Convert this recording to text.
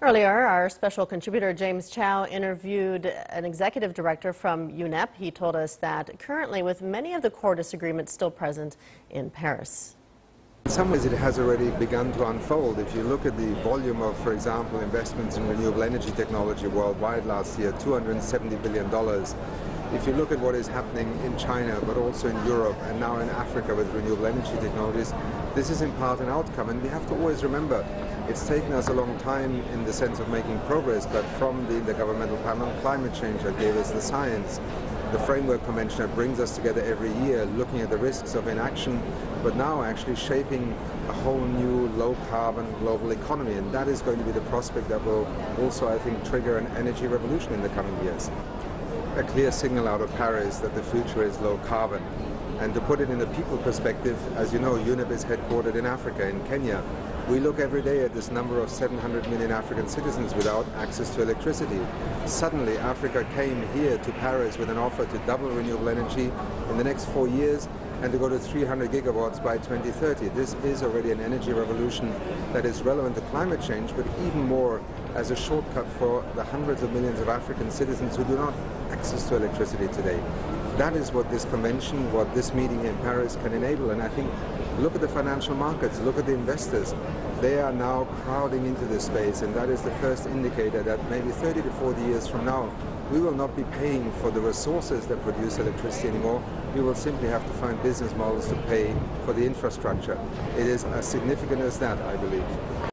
Earlier, our special contributor James Chow interviewed an executive director from UNEP. He told us that currently, with many of the core disagreements still present in Paris. In some ways, it has already begun to unfold. If you look at the volume of, for example, investments in renewable energy technology worldwide last year, $270 billion. If you look at what is happening in China, but also in Europe and now in Africa with renewable energy technologies, this is in part an outcome. And we have to always remember, it's taken us a long time in the sense of making progress, but from the Intergovernmental Panel on Climate Change that gave us the science, the Framework Convention that brings us together every year, looking at the risks of inaction, but now actually shaping a whole new low-carbon global economy. And that is going to be the prospect that will also, I think, trigger an energy revolution in the coming years. A clear signal out of Paris that the future is low carbon. And to put it in a people perspective, as you know, UNEP is headquartered in Africa, in Kenya. We look every day at this number of 700 million African citizens without access to electricity. Suddenly, Africa came here to Paris with an offer to double renewable energy in the next 4 years and to go to 300 gigawatts by 2030. This is already an energy revolution that is relevant to climate change, but even more as a shortcut for the hundreds of millions of African citizens who do not have access to electricity today. That is what this convention, what this meeting in Paris can enable. And I think, look at the financial markets, look at the investors. They are now crowding into this space, and that is the first indicator that maybe 30 to 40 years from now, we will not be paying for the resources that produce electricity anymore. We will simply have to find business models to pay for the infrastructure. It is as significant as that, I believe.